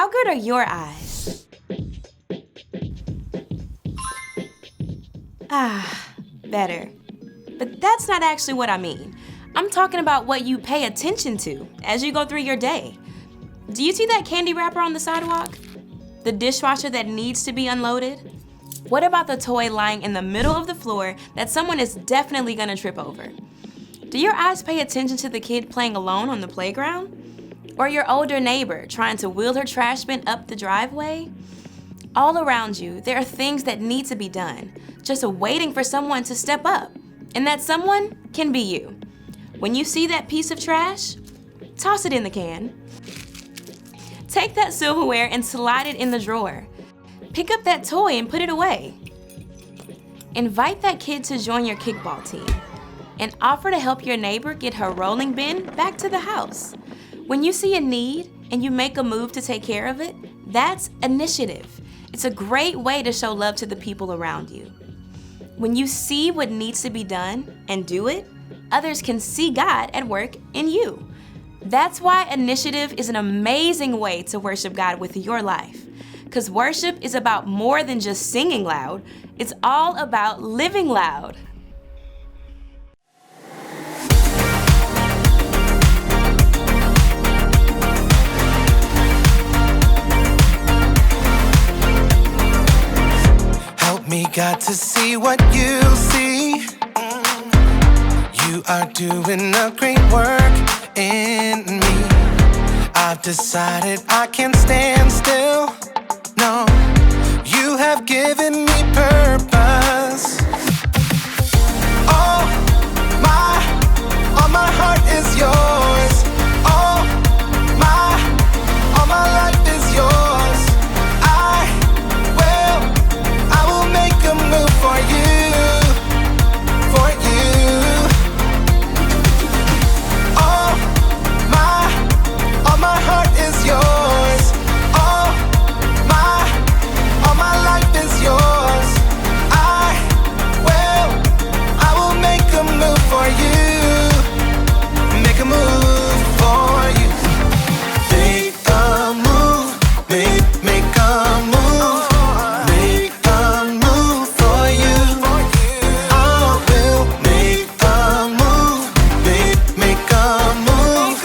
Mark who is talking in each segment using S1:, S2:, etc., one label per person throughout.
S1: How good are your eyes? Better. But that's not actually what I mean. I'm talking about what you pay attention to as you go through your day. Do you see that candy wrapper on the sidewalk? The dishwasher that needs to be unloaded? What about the toy lying in the middle of the floor that someone is definitely gonna trip over? Do your eyes pay attention to the kid playing alone on the playground? Or your older neighbor trying to wheel her trash bin up the driveway? All around you, there are things that need to be done, just waiting for someone to step up. And that someone can be you. When you see that piece of trash, toss it in the can. Take that silverware and slide it in the drawer. Pick up that toy and put it away. Invite that kid to join your kickball team and offer to help your neighbor get her rolling bin back to the house. When you see a need and you make a move to take care of it, that's initiative. It's a great way to show love to the people around you. When you see what needs to be done and do it, others can see God at work in you. That's why initiative is an amazing way to worship God with your life. Because worship is about more than just singing loud, it's all about living loud.
S2: Help me, God, to see what you see. You are doing a great work in me. I've decided I can't stand still. No, you have given me purpose. All my heart is yours. All my life is yours. I will make a move for you, for you. All my heart is yours. All my life is yours. I will make a move for you. Make a move for you. Make a move, make a move. Make a move for you. I will make a move, make a move.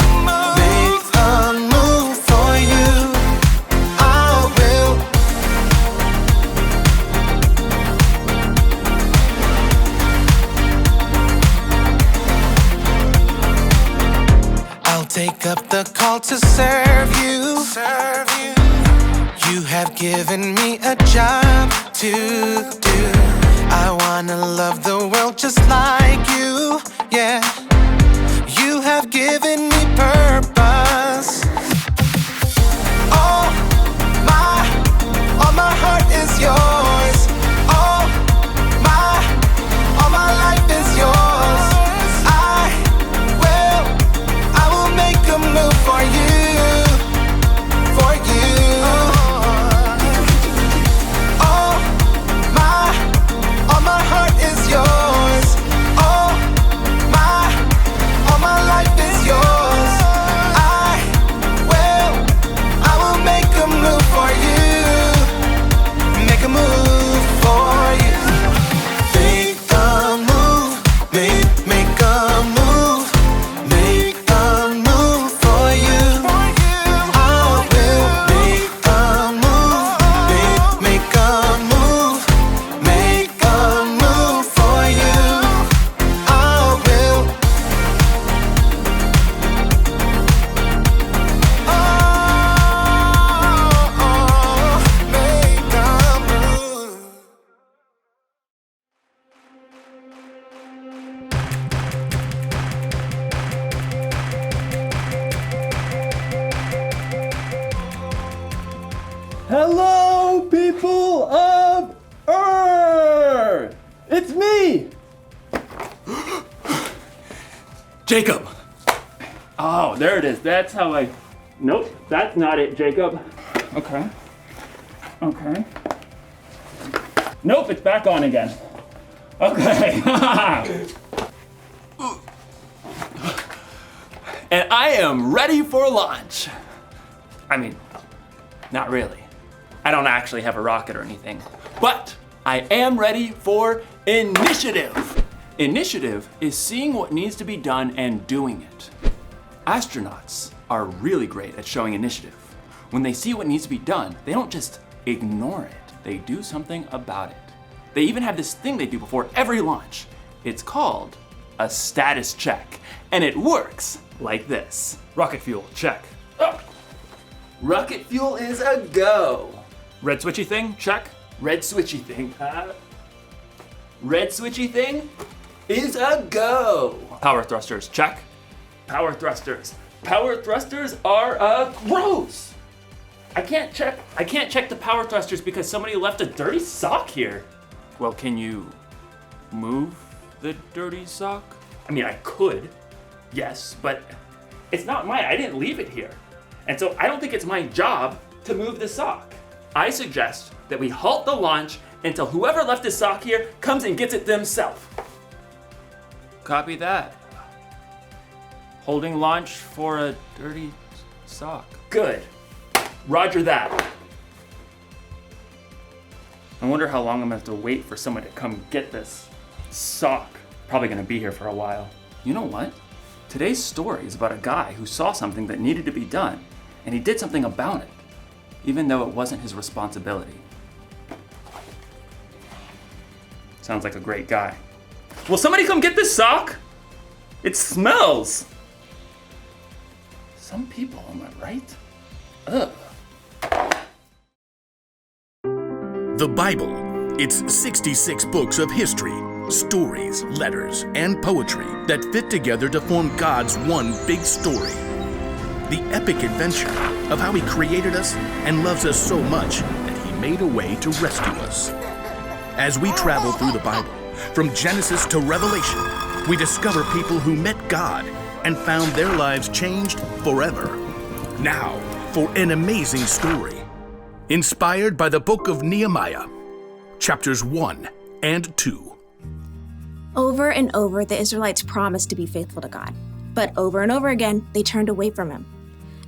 S2: Make a move for you. I will. I'll take up the call to serve you. You have given me a job to do. I wanna love the world just like you. Yeah, you have given me purpose. All my heart is yours. All my life is yours. I will make a move for you, for you. All my heart is yours. All my life is yours. I will make a move for you. Make a move for you. Make a move, make a move. Make a move for you. I will make a move, make a move. Make a move for you. I will. Make a move.
S3: Hello, people of Earth! It's me!
S4: Jacob!
S3: Oh, there it is. That's how I... Nope, that's not it, Jacob. Okay. Okay. Nope, it's back on again. Okay.
S4: And I am ready for launch.
S3: I mean, Not really. I don't actually have a rocket or anything. But I am ready for initiative. Initiative is seeing what needs to be done and doing it. Astronauts are really great at showing initiative. When they see what needs to be done, they don't just ignore it. They do something about it. They even have this thing they do before every launch. It's called a status check, and it works like this. Rocket fuel, check. Oh. Rocket fuel is a go. Red switchy thing, check. Red switchy thing, Red switchy thing is a go. Power thrusters, check. Power thrusters. Power thrusters are a gross. I can't check the power thrusters because somebody left a dirty sock here. Well, can you move the dirty sock? I mean, I could, yes, but it's not mine. I didn't leave it here. And so I don't think it's my job to move the sock. I suggest that we halt the launch until whoever left the sock here comes and gets it themselves. Copy that. Holding launch for a dirty sock. Good. Roger that. I wonder how long I'm gonna have to wait for someone to come get this sock. Probably gonna be here for a while. You know what? Today's story is about a guy who saw something that needed to be done, and he did something about it, even though it wasn't his responsibility. Sounds like a great guy. Will somebody come get this sock? It smells. Some people, am I right? Ugh.
S4: The Bible. It's 66 books of history, stories, letters, and poetry that fit together to form God's one big story. The epic adventure of how He created us and loves us so much that He made a way to rescue us. As we travel through the Bible, from Genesis to Revelation, we discover people who met God and found their lives changed forever. Now, for an amazing story. Inspired by the book of Nehemiah, chapters 1 and 2.
S5: Over and over, the Israelites promised to be faithful to God. But over and over again, they turned away from Him.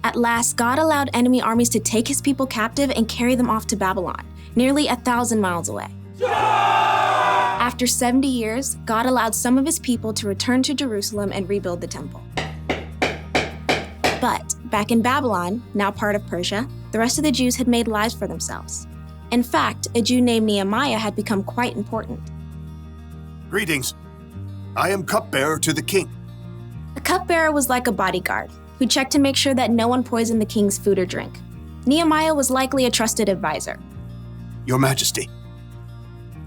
S5: At last, God allowed enemy armies to take His people captive and carry them off to Babylon, nearly 1,000 miles away. After 70 years, God allowed some of His people to return to Jerusalem and rebuild the temple. But back in Babylon, now part of Persia, the rest of the Jews had made lives for themselves. In fact, a Jew named Nehemiah had become quite important.
S6: Greetings. I am cupbearer to the king.
S5: A cupbearer was like a bodyguard who checked to make sure that no one poisoned the king's food or drink. Nehemiah was likely a trusted advisor.
S6: Your Majesty,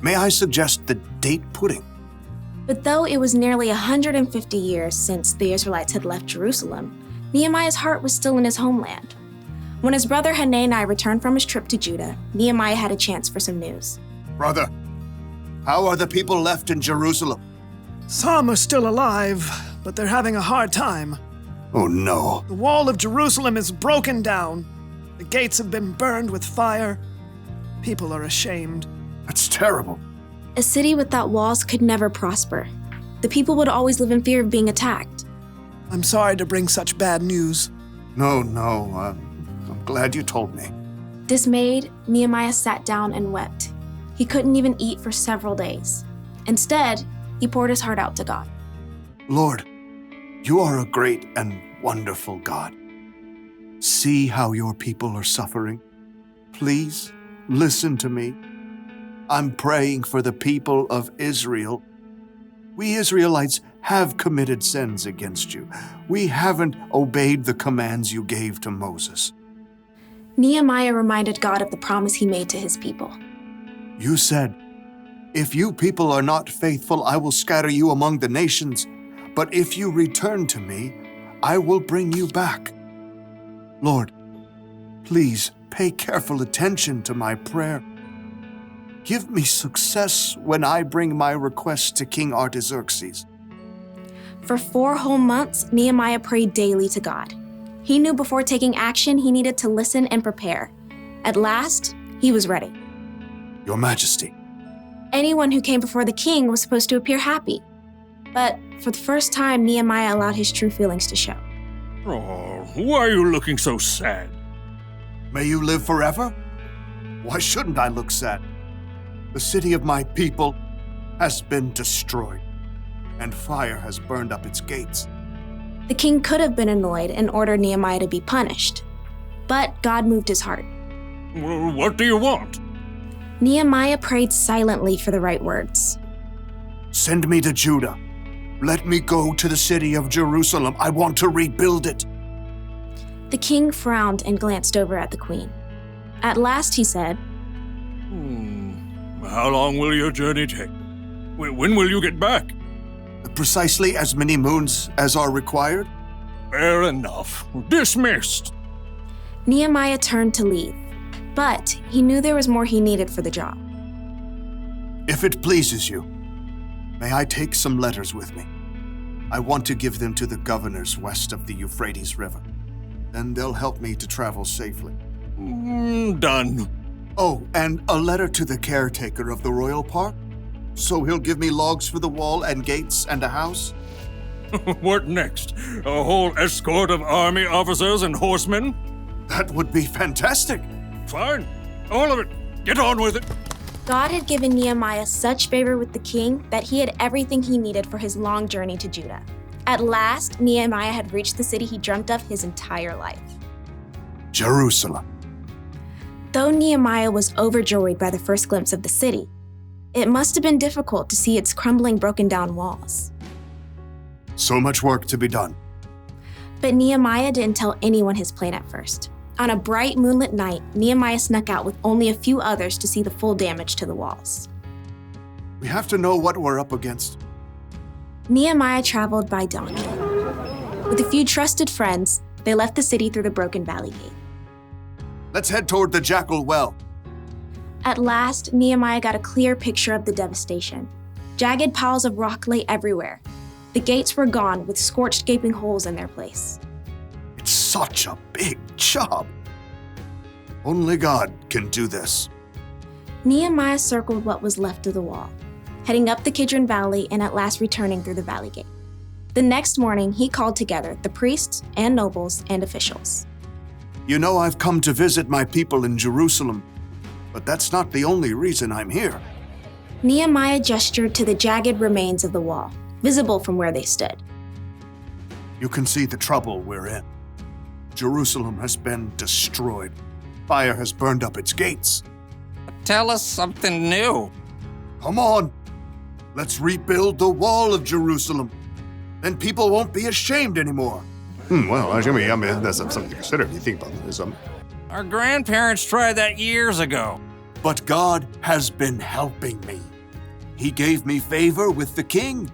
S6: may I suggest the date pudding?
S5: But though it was nearly 150 years since the Israelites had left Jerusalem, Nehemiah's heart was still in his homeland. When his brother Hanani returned from his trip to Judah, Nehemiah had a chance for some news.
S6: Brother, how are the people left in Jerusalem?
S7: Some are still alive, but they're having a hard time.
S6: Oh no.
S7: The wall of Jerusalem is broken down. The gates have been burned with fire. People are ashamed.
S6: That's terrible.
S5: A city without walls could never prosper. The people would always live in fear of being attacked.
S7: I'm sorry to bring such bad news.
S6: No, I'm glad you told me.
S5: Dismayed, Nehemiah sat down and wept. He couldn't even eat for several days. Instead, he poured his heart out to God.
S6: Lord, you are a great and wonderful God. See how your people are suffering. Please listen to me. I'm praying for the people of Israel. We Israelites have committed sins against you. We haven't obeyed the commands you gave to Moses.
S5: Nehemiah reminded God of the promise He made to His people.
S6: You said, "If you people are not faithful, I will scatter you among the nations. But if you return to me, I will bring you back." Lord, please pay careful attention to my prayer. Give me success when I bring my request to King Artaxerxes.
S5: For 4 whole months, Nehemiah prayed daily to God. He knew before taking action, he needed to listen and prepare. At last, he was ready.
S6: Your Majesty.
S5: Anyone who came before the king was supposed to appear happy. But for the first time, Nehemiah allowed his true feelings to show.
S8: Oh, why are you looking so sad?
S6: May you live forever? Why shouldn't I look sad? The city of my people has been destroyed, and fire has burned up its gates.
S5: The king could have been annoyed and ordered Nehemiah to be punished, but God moved his heart.
S8: What do you want?
S5: Nehemiah prayed silently for the right words.
S6: Send me to Judah. Let me go to the city of Jerusalem. I want to rebuild it.
S5: The king frowned and glanced over at the queen. At last he said,
S8: How long will your journey take? When will you get back?
S6: Precisely as many moons as are required.
S8: Fair enough. Dismissed.
S5: Nehemiah turned to leave, but he knew there was more he needed for the job.
S6: If it pleases you, may I take some letters with me? I want to give them to the governors west of the Euphrates River. Then they'll help me to travel safely.
S8: Done.
S6: Oh, and a letter to the caretaker of the royal park? So he'll give me logs for the wall and gates and a house?
S8: What next? A whole escort of army officers and horsemen?
S6: That would be fantastic.
S8: Fine. All of it. Get on with it.
S5: God had given Nehemiah such favor with the king that he had everything he needed for his long journey to Judah. At last, Nehemiah had reached the city he dreamt of his entire life.
S6: Jerusalem.
S5: Though Nehemiah was overjoyed by the first glimpse of the city, it must have been difficult to see its crumbling, broken-down walls.
S6: So much work to be done.
S5: But Nehemiah didn't tell anyone his plan at first. On a bright moonlit night, Nehemiah snuck out with only a few others to see the full damage to the walls.
S6: We have to know what we're up against.
S5: Nehemiah traveled by donkey. With a few trusted friends, they left the city through the broken valley gate.
S6: Let's head toward the Jackal Well.
S5: At last, Nehemiah got a clear picture of the devastation. Jagged piles of rock lay everywhere. The gates were gone, with scorched, gaping holes in their place.
S6: It's such a big job. Only God can do this.
S5: Nehemiah circled what was left of the wall, heading up the Kidron Valley and at last returning through the valley gate. The next morning, he called together the priests and nobles and officials.
S6: You know, I've come to visit my people in Jerusalem, but that's not the only reason I'm here.
S5: Nehemiah gestured to the jagged remains of the wall, visible from where they stood.
S6: You can see the trouble we're in. Jerusalem has been destroyed. Fire has burned up its gates.
S9: Tell us something new.
S6: Come on. Let's rebuild the wall of Jerusalem. Then people won't be ashamed anymore.
S10: Well, I mean, that's something to consider if you think about it.
S9: Our grandparents tried that years ago.
S6: But God has been helping me. He gave me favor with the king.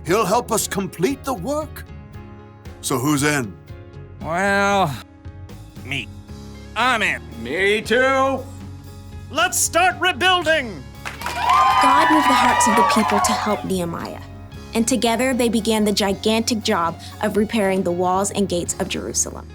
S6: He'll help us complete the work. So who's in?
S9: Well, me. I'm in.
S3: Me too.
S7: Let's start rebuilding!
S5: God moved the hearts of the people to help Nehemiah, and together they began the gigantic job of repairing the walls and gates of Jerusalem.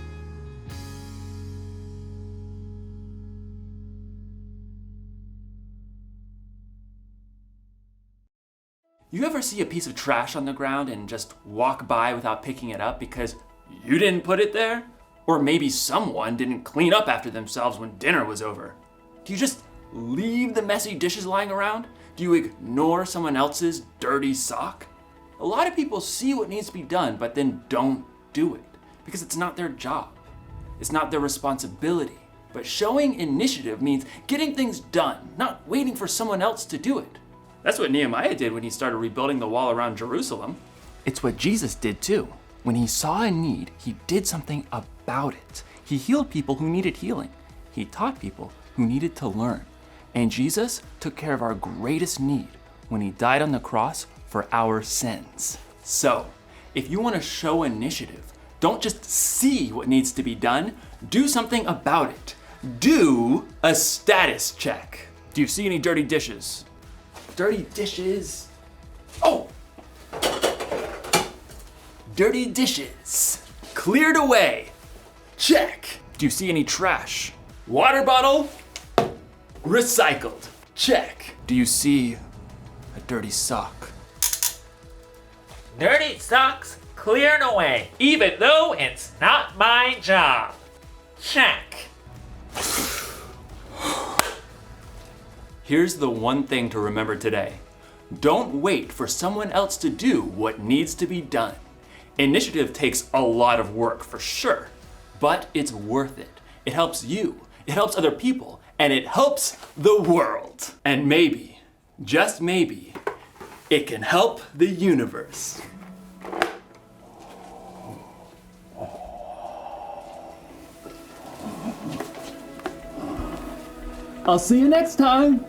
S3: You ever see a piece of trash on the ground and just walk by without picking it up because you didn't put it there? Or maybe someone didn't clean up after themselves when dinner was over? Do you just leave the messy dishes lying around? Do you ignore someone else's dirty sock? A lot of people see what needs to be done, but then don't do it because it's not their job. It's not their responsibility. But showing initiative means getting things done, not waiting for someone else to do it. That's what Nehemiah did when he started rebuilding the wall around Jerusalem. It's what Jesus did too. When he saw a need, he did something about it. He healed people who needed healing. He taught people who needed to learn. And Jesus took care of our greatest need when he died on the cross for our sins. So, if you want to show initiative, don't just see what needs to be done, do something about it. Do a status check. Do you see any dirty dishes? Dirty dishes. Oh! Dirty dishes. Cleared away. Check. Do you see any trash? Water bottle? Recycled. Check. Do you see a dirty sock?
S11: Dirty socks cleared away, even though it's not my job. Check.
S3: Here's the one thing to remember today. Don't wait for someone else to do what needs to be done. Initiative takes a lot of work for sure, but it's worth it. It helps you, it helps other people, and it helps the world. And maybe, just maybe, it can help the universe. I'll see you next time.